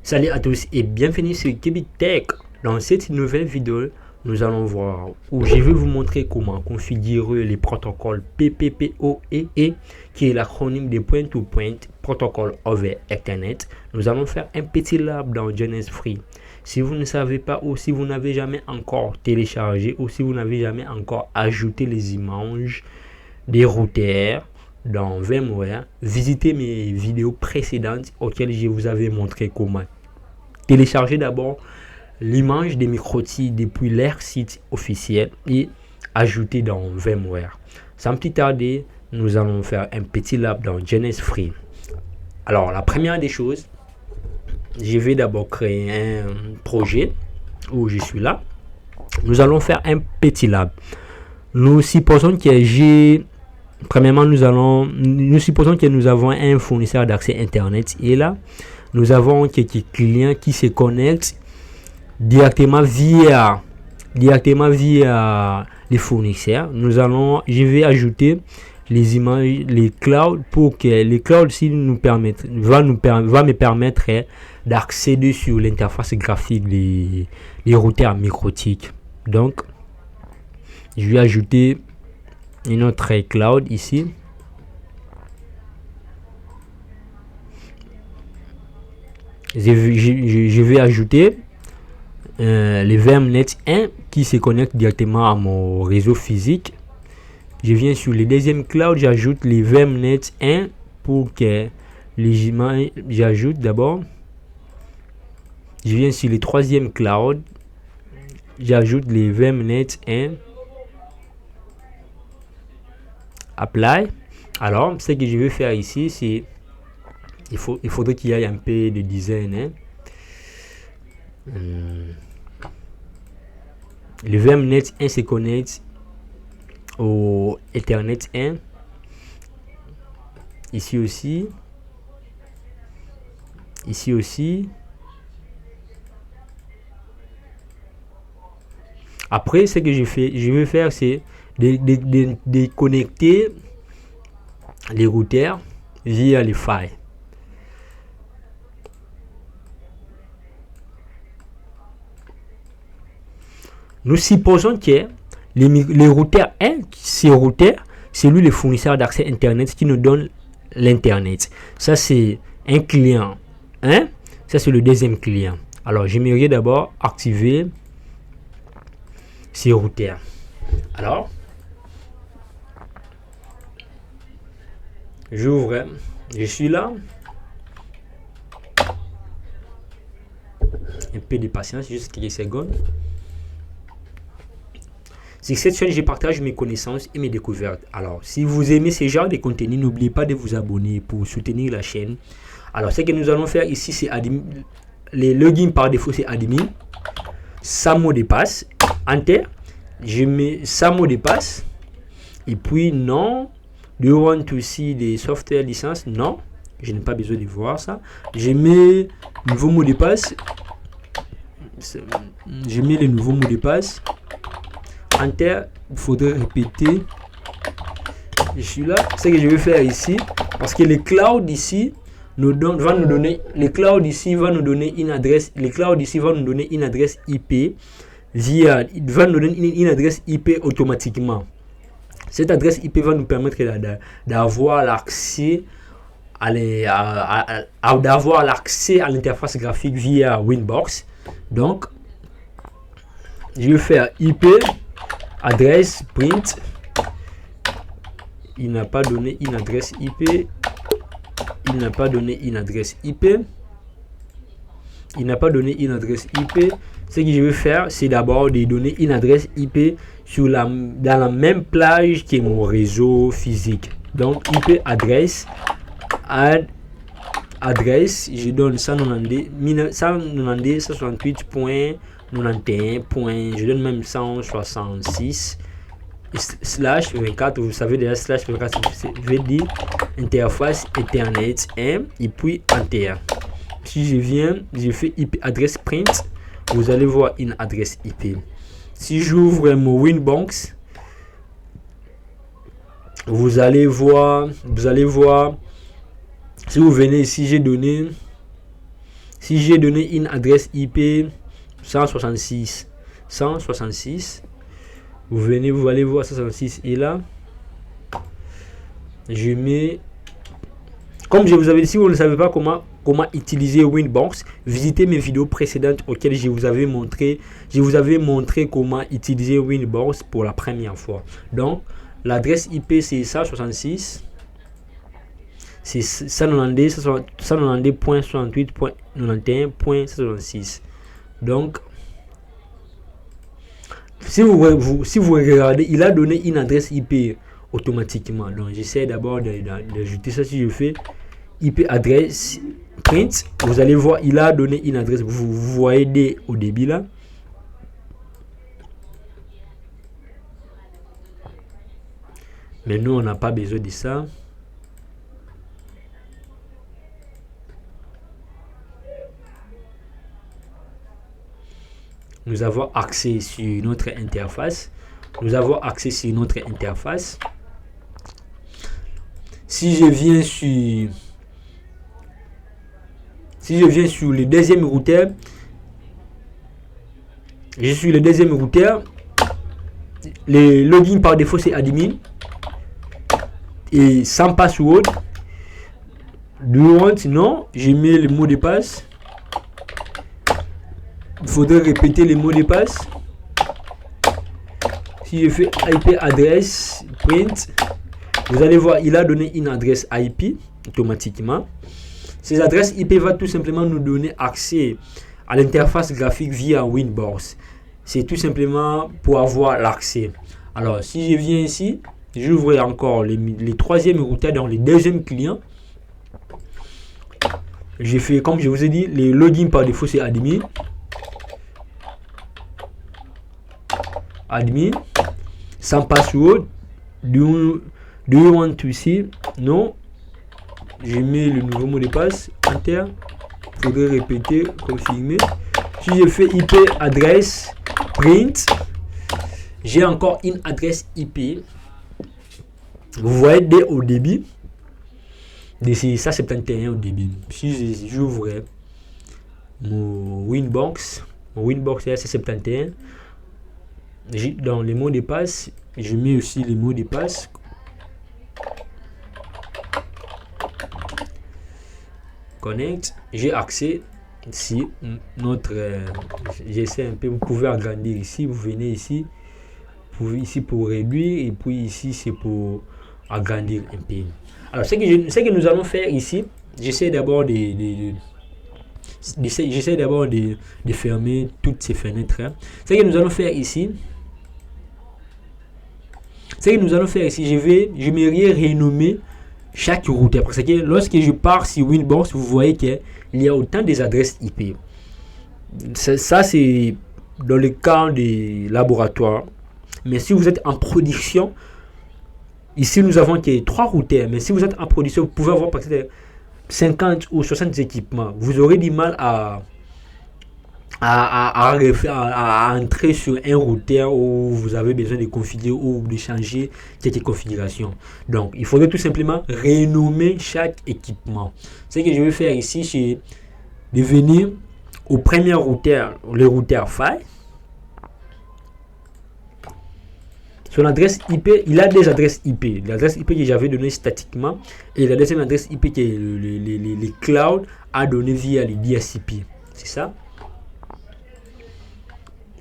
Salut à tous et bienvenue sur Kebik Tech. Dans cette nouvelle vidéo, nous allons voir où je vais vous montrer comment configurer les protocoles PPPoE qui est l'acronyme de Point-to-Point Protocol over Ethernet. Nous allons faire un petit lab dans Genesis Free. Si vous ne savez pas ou si vous n'avez jamais encore téléchargé ou si vous n'avez jamais encore ajouté les images des routeurs dans VMware, visitez mes vidéos précédentes auxquelles je vous avais montré comment télécharger d'abord l'image des microtis depuis leur site officiel et ajouter dans VMware. Sans plus tarder, nous allons faire un petit lab dans Genesis Free. Alors, la première des choses, je vais d'abord créer un projet où je suis là. Nous allons faire un petit lab. Nous supposons que premièrement, nous supposons que nous avons un fournisseur d'accès Internet et là, nous avons quelques clients qui se connectent directement via les fournisseurs. Je vais ajouter les images, les clouds pour que les clouds va me permettre d'accéder sur l'interface graphique des routeurs microtiques. Donc, je vais ajouter une autre cloud ici. Je vais ajouter les VMnet 1 qui se connecte directement à mon réseau physique. Je viens sur le deuxième cloud, j'ajoute les VMnet 1 pour que les images, j'ajoute d'abord. Je viens sur le troisième cloud, j'ajoute les VMnet 1. Apply. Alors, ce que je vais faire ici, c'est il faudrait qu'il y ait un peu de design. Le VMnet 1 se connecte au Ethernet 1. Ici aussi. Ici aussi. Après, ce que je vais faire, c'est de connecter les routeurs via les failles. Nous supposons que les routeurs 1, ces routeurs, c'est lui le fournisseur d'accès Internet qui nous donne l'Internet. Ça, c'est un client 1. Ça, c'est le deuxième client. Alors, j'aimerais d'abord activer ces routeurs. Alors, j'ouvre, je suis là. Un peu de patience, juste quelques secondes. Sur cette chaîne, je partage mes connaissances et mes découvertes. Alors, si vous aimez ce genre de contenu, n'oubliez pas de vous abonner pour soutenir la chaîne. Alors, ce que nous allons faire ici, c'est les logins par défaut, c'est admin. Sans mot de passe, enter. Je mets sans mot de passe. Et puis, non. Do you want to see the software licence? Non. Je n'ai pas besoin de voir ça. Je mets nouveau mot de passe. Je mets le nouveau mot de passe. Enter, il faudrait répéter. Je suis là. Ce que je vais faire ici, parce que les clouds ici va nous donner une adresse. Les clouds ici vont nous donner une adresse IP va nous donner une adresse IP automatiquement. Cette adresse IP va nous permettre d'avoir l'accès à l'interface graphique via Winbox. Donc, je vais faire IP adresse print. Il n'a pas donné une adresse IP. Il n'a pas donné une adresse IP. Il n'a pas donné une adresse IP. Ce que je vais faire, c'est d'abord de donner une adresse IP dans la même plage que mon réseau physique. Donc, IP adresse, adresse, je donne 192.168.91. Je donne même 166 slash 24. Vous savez déjà slash 24 veut dire interface Ethernet 1 et puis enter. Si je fais IP adresse print, vous allez voir une adresse IP. Si j'ouvre mon Winbox, vous allez voir, si vous venez ici, j'ai donné Si j'ai donné une adresse IP 166, vous allez voir 166 et là, je mets, comme je vous avais dit, si vous ne savez pas comment utiliser Winbox, visitez mes vidéos précédentes auxquelles je vous avais montré comment utiliser Winbox pour la première fois. Donc, l'adresse IP c'est 166. C'est 192.68.91.166. Donc, si vous regardez, il a donné une adresse IP automatiquement. Donc, j'essaie d'abord d'ajouter ça. Si je fais IP adresse print, vous allez voir, il a donné une adresse. Vous voyez D au début là. Mais nous, on n'a pas besoin de ça. Nous avons accès sur notre interface. Si je viens sur le deuxième routeur, le login par défaut c'est admin et sans password. Non, je mets le mot de passe. Il faudrait répéter les mots de passe. Si je fais IP adresse print, vous allez voir, il a donné une adresse IP automatiquement. Ces adresses IP va tout simplement nous donner accès à l'interface graphique via Winbox. C'est tout simplement pour avoir l'accès. Alors, si je viens ici, j'ouvre encore les troisième routeurs dans les deuxième clients. J'ai fait, comme je vous ai dit, les logins par défaut c'est admin. Sans password. Do you want to see? Non. Je mets le nouveau mot de passe. Enter. Il faudrait répéter, confirmer. Si je fais IP adresse print, j'ai encore une adresse IP. Vous voyez D au début. Ça 71 au début. Si j'ouvre mon Winbox c'est 71. Dans les mots de passe, je mets aussi les mots de passe. Connect, j'ai accès ici. J'essaie un peu, vous pouvez agrandir ici, vous venez ici, ici pour réduire et puis ici c'est pour agrandir un peu. Alors ce que nous allons faire ici, j'essaie d'abord de fermer toutes ces fenêtres. Ce que nous allons faire ici, je vais renommer chaque routeur. Parce que lorsque je pars sur Winbox, vous voyez qu'il y a autant des adresses IP. Ça c'est dans le cas des laboratoires. Mais si vous êtes en production, ici nous avons 3 routeurs. Mais si vous êtes en production, vous pouvez avoir par exemple 50 ou 60 équipements. Vous aurez du mal à entrer sur un routeur où vous avez besoin de configurer ou de changer quelques configurations. Donc, il faudrait tout simplement renommer chaque équipement. Ce que je vais faire ici, c'est de venir au premier routeur, le routeur file. Son adresse IP, il a des adresses IP. L'adresse IP que j'avais donnée statiquement et la deuxième adresse IP que les clouds a donné via les DSCP. C'est ça.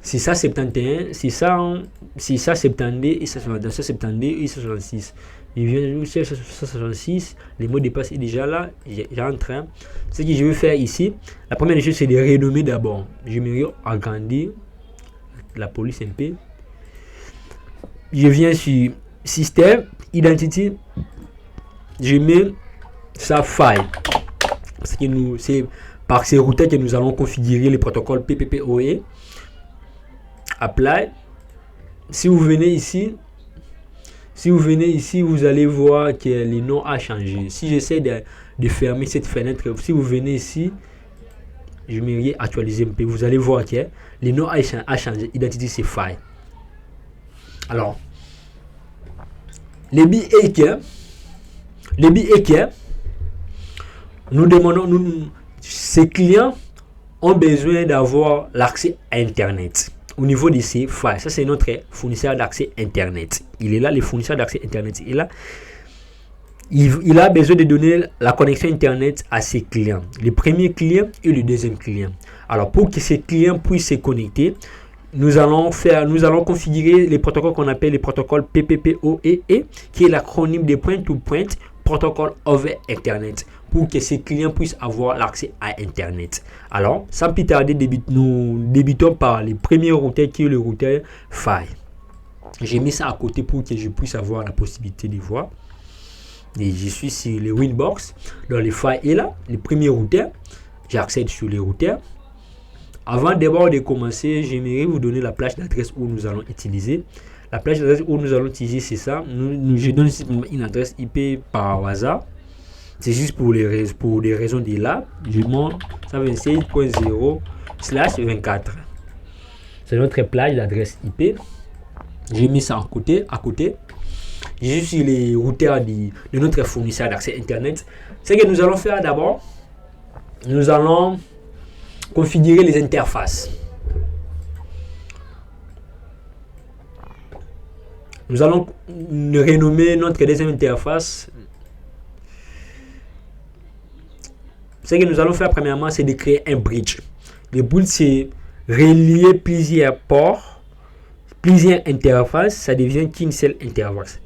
C'est ça 71, c'est ça 72 et ça 72 et ça 66. Je viens sur 66, les mots de passe est déjà là, j'entre. Ce que je vais faire ici, la première chose c'est de renommer d'abord. Je vais agrandir la police un peu. Je viens sur système, identity, je mets ça file. Parce que c'est par ces routeurs que nous allons configurer les protocoles PPPoE. Apply. Si vous venez ici, vous allez voir que le nom a changé. Si j'essaie de fermer cette fenêtre, si vous venez ici, je vais actualiser un peu. Vous allez voir que le nom a changé. Identity c'est file. Alors, le but est que nous demandons, ces clients ont besoin d'avoir l'accès à Internet. Au niveau de ces failles, ça c'est notre fournisseur d'accès Internet. Il est là, le fournisseur d'accès Internet. Il est là. Il a besoin de donner la connexion Internet à ses clients. Le premier client et le deuxième client. Alors, pour que ces clients puissent se connecter, nous allons configurer les protocoles qu'on appelle les protocoles PPPoE, qui est l'acronyme de point-to-point, Protocol over Internet, pour que ces clients puissent avoir l'accès à Internet. Alors, sans plus tarder, nous débutons par le premier routeur qui est le routeur Fi. J'ai mis ça à côté pour que je puisse avoir la possibilité de voir. Et je suis sur le Winbox. Donc, le Fi est là, le premier routeur. J'accède sur le routeur. Avant d'abord de commencer, j'aimerais vous donner la plage d'adresse où nous allons utiliser. La plage d'adresse où nous allons utiliser, c'est ça. Je donne une adresse IP par hasard. C'est juste pour des raisons de là. Je montre 127.0/24. C'est notre plage d'adresse IP. J'ai mis ça à côté. Je suis sur les routeurs de notre fournisseur d'accès Internet. Ce que nous allons faire d'abord, nous allons configurer les interfaces. Nous allons renommer notre deuxième interface. Ce que nous allons faire premièrement, c'est de créer un bridge. Le bridge, c'est relier plusieurs ports, plusieurs interfaces. Ça devient qu'une seule interface.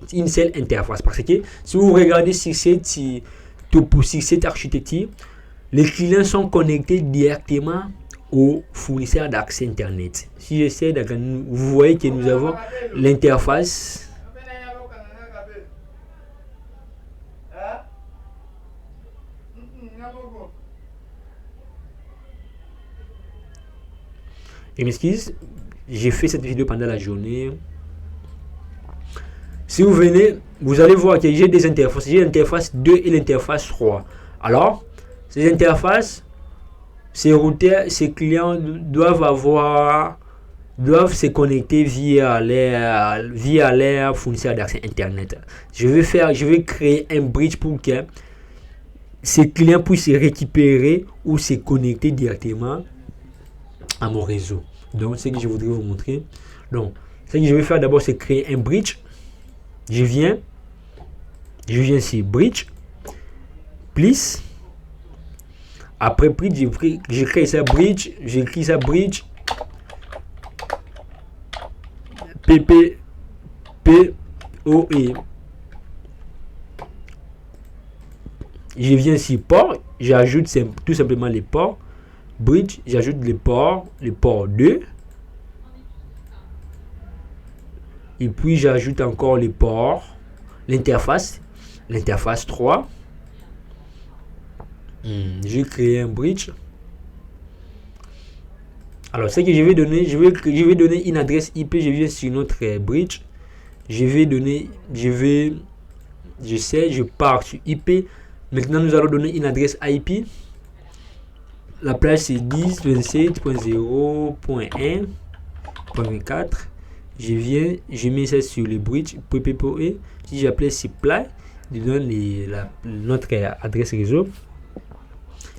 Parce que si vous regardez sur cette architecture, les clients sont connectés directement au fournisseur d'accès Internet. Si j'essaie de, vous voyez que nous avons l'interface. Je m'excuse, j'ai fait cette vidéo pendant la journée. Si vous venez, vous allez voir que j'ai des interfaces. J'ai l'interface 2 et l'interface 3. Alors, ces interfaces, ces routeurs, ces clients doivent se connecter via leur fournisseur d'accès Internet. Je vais créer un bridge pour que ces clients puissent se récupérer ou se connecter directement à mon réseau. Donc, c'est ce que je voudrais vous montrer. Donc, ce que je vais faire d'abord, c'est créer un bridge. Je viens sur bridge, please. Après bridge, je crée ça bridge, j'écris ça bridge PPPoE. Je viens sur port, j'ajoute tout simplement les ports. Bridge, j'ajoute les ports 2. Et puis j'ajoute encore les ports, l'interface 3. J'ai créé un bridge. Alors, ce que je vais donner, je vais donner une adresse IP. Je viens sur notre bridge. Je pars sur IP. Maintenant, nous allons donner une adresse IP. La plage c'est 10.27.0.1.4. Je mets ça sur le bridge PPPoE. Si j'appelle supply, je donne notre adresse réseau.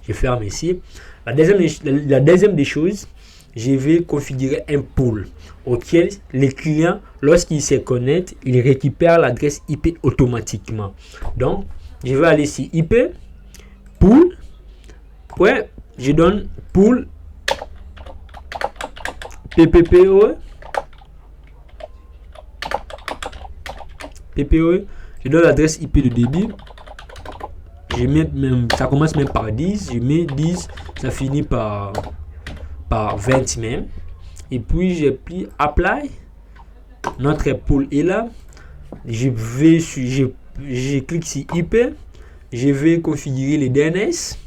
Je ferme ici. La deuxième des choses, je vais configurer un pool auquel les clients, lorsqu'ils se connectent, ils récupèrent l'adresse IP automatiquement. Donc, je vais aller sur IP, pool, je donne pool PPPoE. Je donne l'adresse IP de débit. Je mets même, ça commence même par 10. Je mets 10, ça finit par 20 même. Et puis j'ai pris apply. Notre pool est là. Je clique sur IP. Je vais configurer les DNS.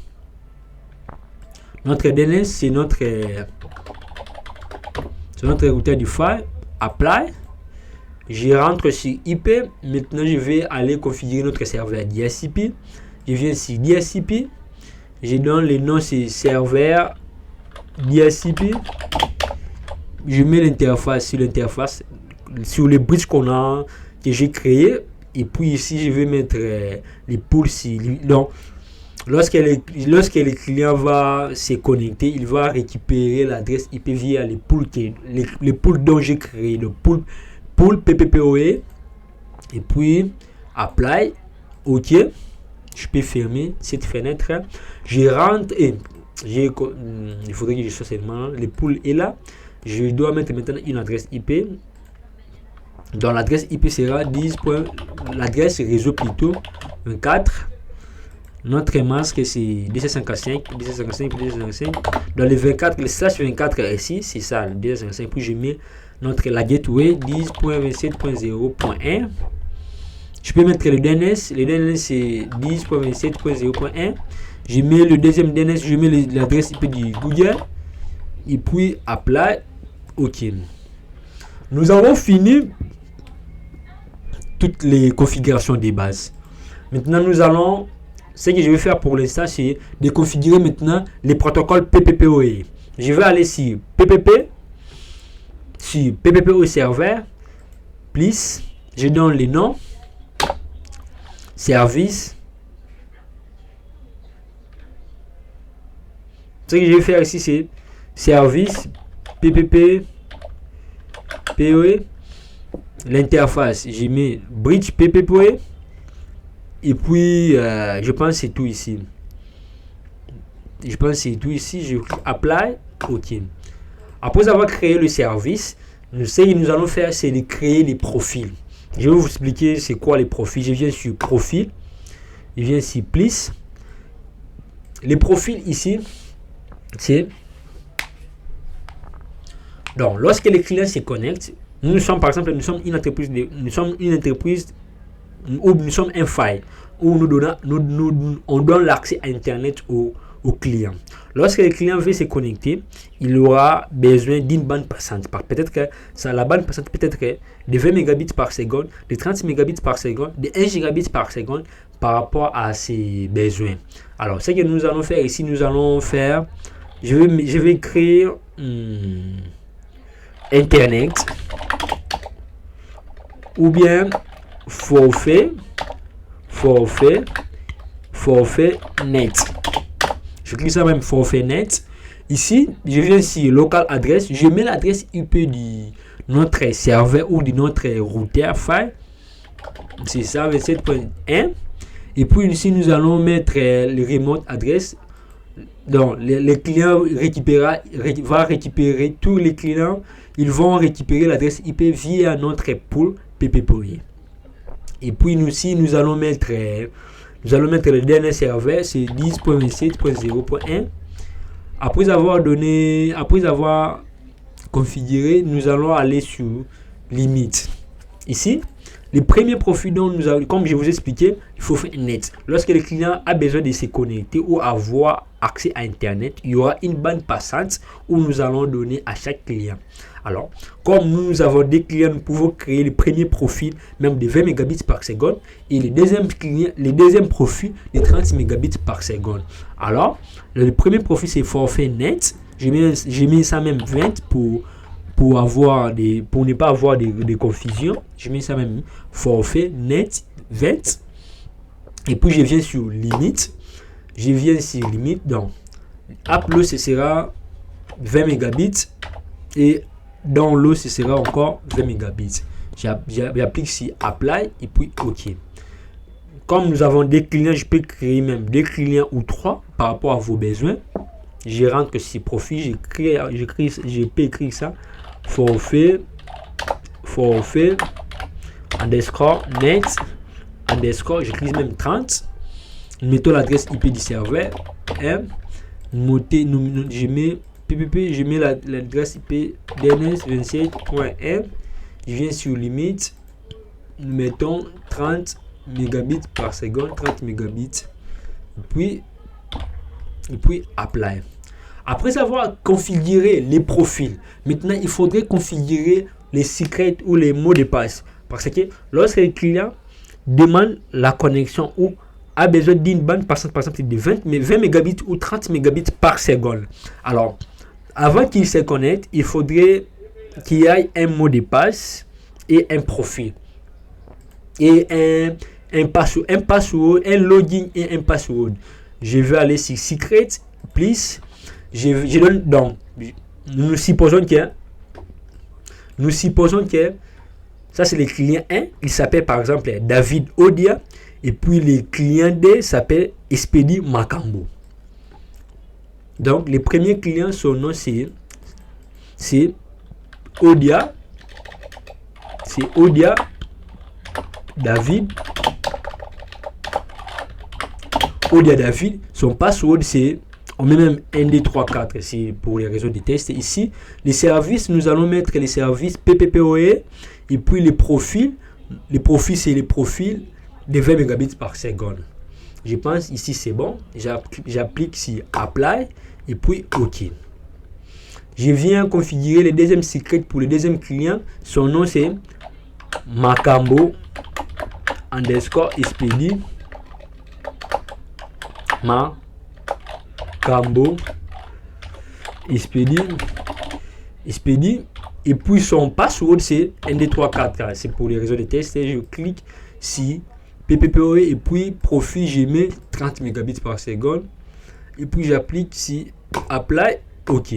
Notre DNS, c'est notre routeur du file. Apply. Je rentre sur IP. Maintenant, je vais aller configurer notre serveur DHCP. Je viens sur DHCP. Je donne le nom, c'est serveur DHCP. Je mets l'interface sur le bridge que j'ai créé. Et puis ici, je vais mettre les pools. Donc, lorsque le client va se connecter, il va récupérer l'adresse IP via les pools dont j'ai créé, le pool PPPoE, et puis apply, ok. Je peux fermer cette fenêtre. Je rentre et il faudrait que je sois seulement le pool est là. Je dois mettre maintenant une adresse IP. Dans l'adresse IP sera 10. L'adresse réseau plutôt 24. Notre masque c'est 255. Dans les 24, le slash 24 ici, c'est ça, le 255. Puis je mets la gateway 10.27.0.1. Je peux mettre le DNS. Le DNS c'est 10.27.0.1. Je mets le deuxième DNS, je mets l'adresse IP du Google. Et puis apply. OK. Nous avons fini toutes les configurations des bases. Maintenant, ce que je vais faire pour l'instant, c'est de configurer maintenant les protocoles PPPoE. Je vais aller sur PPPoE server. Please. Je donne les noms. Service. Ce que je vais faire ici, c'est service PPPoE. L'interface, j'ai mis bridge PPPoE. Et puis, je pense que c'est tout ici. Je clique apply. OK. Après avoir créé le service, ce que nous allons faire, c'est de créer les profils. Je vais vous expliquer c'est quoi les profils. Je viens sur profil. Je viens sur please. Les profils ici, c'est... Donc, lorsque les clients se connectent, nous sommes par exemple, nous sommes une entreprise où nous sommes un file où on donne l'accès à Internet au client. Lorsque le client veut se connecter, il aura besoin d'une bande passante. Peut-être que la bande passante peut être de 20 mégabits par seconde, de 30 mégabits par seconde, de 1 gigabit par seconde par rapport à ses besoins. Alors, ce que nous allons faire ici, je vais créer Internet ou bien forfait net. Je clique ça même forfait net. Ici, je viens sur local adresse. Je mets l'adresse IP de notre serveur ou de notre routeur file. C'est ça, 27.1. Et puis ici, nous allons mettre le remote adresse. Donc, les clients va récupérer tous les clients. Ils vont récupérer l'adresse IP via notre pool PPPoE. Et puis nous allons mettre le dernier serveur, c'est 10.27.0.1. Après avoir configuré, nous allons aller sur limite. Ici, les premiers profils dont nous avons, comme je vous ai expliqué, il faut faire net. Lorsque le client a besoin de se connecter ou avoir accès à Internet, il y aura une bande passante où nous allons donner à chaque client. Alors, comme nous avons des clients, nous pouvons créer les premiers profils même de 20 mégabits par seconde et les deuxièmes profils de 30 mégabits par seconde. Alors, le premier profil c'est forfait net. J'ai mis ça même 20 pour ne pas avoir de confusion. Je mets ça même forfait net 20. Et puis je viens sur limite. Donc upload ce sera 20 mégabits et download ce sera encore 20 mégabits. J'applique sur apply et puis OK. Comme nous avons des clients, je peux créer même des clients ou 3 par rapport à vos besoins. Je rentre sur profil, je peux écrire ça forfait underscore net underscore, je clique même 30. Mettons l'adresse IP du serveur. Je mets PPP, je mets l'adresse IP DNS27.1. Je viens sur limite. Nous mettons 30 mégabits par seconde, 30 mégabits. Et puis apply. Après avoir configuré les profils, maintenant il faudrait configurer les secrets ou les mots de passe. Parce que lorsque le client demande la connexion ou a besoin d'une bande passante, par exemple de 20 mégabits ou 30 mégabits par seconde. Alors, avant qu'il se connecte, il faudrait qu'il y ait un mot de passe et un profil. Et un password, un login et un password. Je vais aller sur Secret, please. Je donne donc. Nous supposons que ça c'est le client 1. Il s'appelle par exemple David Odia. Et puis le client 2 s'appelle Expedi Makambo. Donc le premier client, son nom c'est Odia. C'est Odia David. Odia David. Son password c'est, on met même 1, 2, 3, 4. C'est pour les réseaux de test. Ici, les services, nous allons mettre les services PPPoE. Et puis les profils. Les profils, c'est les profils de 20 mégabits par seconde. Je pense ici c'est bon. J'applique ici Apply. Et puis OK. Je viens configurer le deuxième secret pour le deuxième client. Son nom c'est Makambo underscore Expedi. Makambo Expedi. Et puis son password c'est 1, 2, 3, 4. C'est pour les réseaux de test. Et je clique sur PPPoE et puis profil, je mets 30 mégabits par seconde. Et puis j'applique si Apply OK.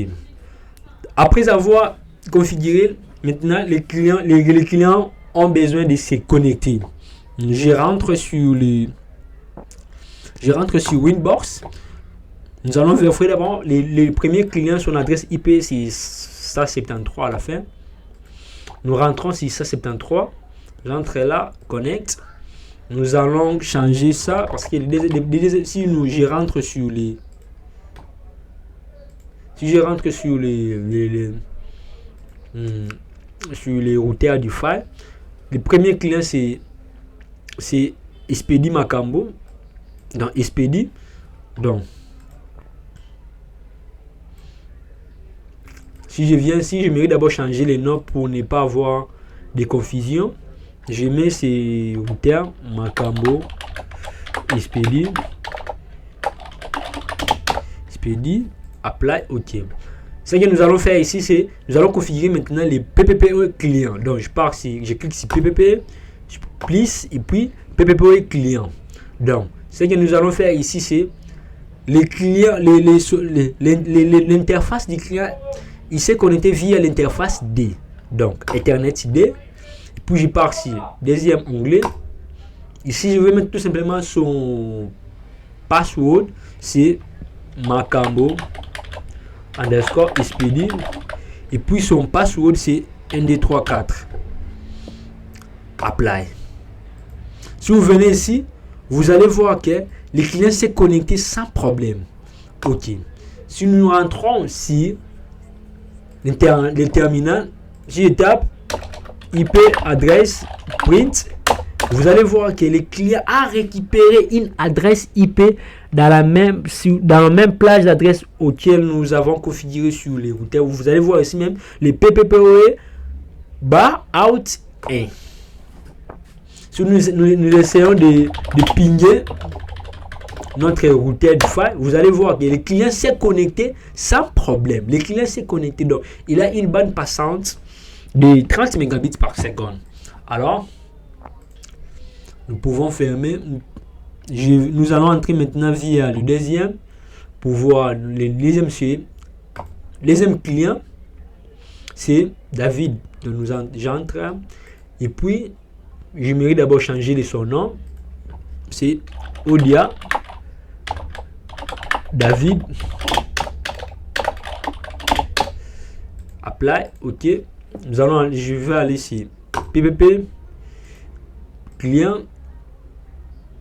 Après avoir configuré, maintenant les clients ont besoin de se connecter. Je rentre sur Winbox. Nous allons vérifier d'abord les premiers clients, son adresse IP c'est 173 à la fin. Nous rentrons sur 173. J'entre là, connect. Nous allons changer ça parce que si je rentre sur les sur les routeurs du file, le premier client c'est Expedi Makambo. Dans Expedi, donc si je mérite d'abord changer les noms pour ne pas avoir de confusion. Je mets ces routeurs Makambo Expedi Apply OK. Ce que nous allons faire ici, c'est nous allons configurer maintenant les PPPoE clients. Donc je clique sur PPP, please et puis PPPoE client. Donc ce que nous allons faire ici, c'est les clients, l'interface du client, il s'est connecté via l'interface D. Donc Ethernet D. Puis je pars sur deuxième onglet. Ici, je vais mettre tout simplement son password. C'est Makambo underscore Expedi. Et puis son password, c'est 1, 2, 3, 4. Apply. Si vous venez ici, vous allez voir que le client s'est connecté sans problème. OK. Si nous rentrons ici, le terminal, je tape IP adresse print, vous allez voir que le client a récupéré une adresse IP dans la même plage d'adresse auquel nous avons configuré sur les routeurs. Vous allez voir ici même les PPPoE out 1. Si nous essayons de pinguer notre routeur du file, vous allez voir que le client s'est connecté sans problème. Le client s'est connecté, donc il a une bande passante de 30 mégabits par seconde. Alors, nous pouvons fermer. Nous allons entrer maintenant via le deuxième pour voir le deuxième client. C'est David. Donc j'entre et puis je mérite d'abord changer de son nom. C'est Odia David. Apply. OK. Je vais aller ici. PPP client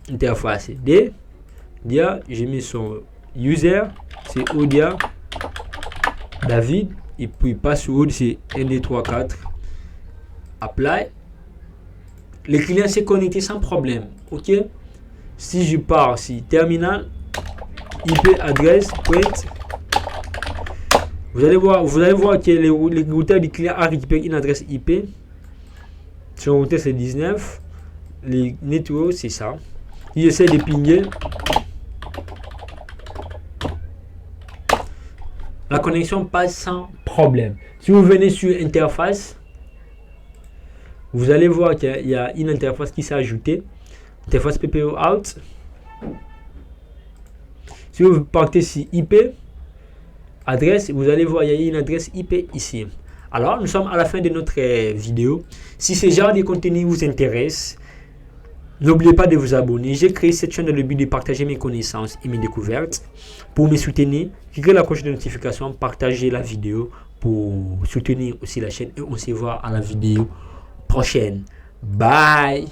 interface D. J'ai mis son user, c'est Odia David. Et puis password, c'est 1, 2, 3, 4. Apply. Le client s'est connecté sans problème. OK. Si je pars ici, terminal, IP adresse, print. Vous allez voir que le routeur du client a récupéré une adresse IP. Son routeur c'est 19. Les networks c'est ça. Il essaie de pinguer. La connexion passe sans problème. Si vous venez sur interface, vous allez voir qu'il y a une interface qui s'est ajoutée. Interface PPO out. Si vous partez sur IP, adresse, vous allez voir, il y a une adresse IP ici. Alors, nous sommes à la fin de notre vidéo. Si ce genre de contenu vous intéresse, n'oubliez pas de vous abonner. J'ai créé cette chaîne dans le but de partager mes connaissances et mes découvertes. Pour me soutenir, cliquez la cloche de notification, partagez la vidéo pour soutenir aussi la chaîne. Et on se voit à la vidéo prochaine. Bye!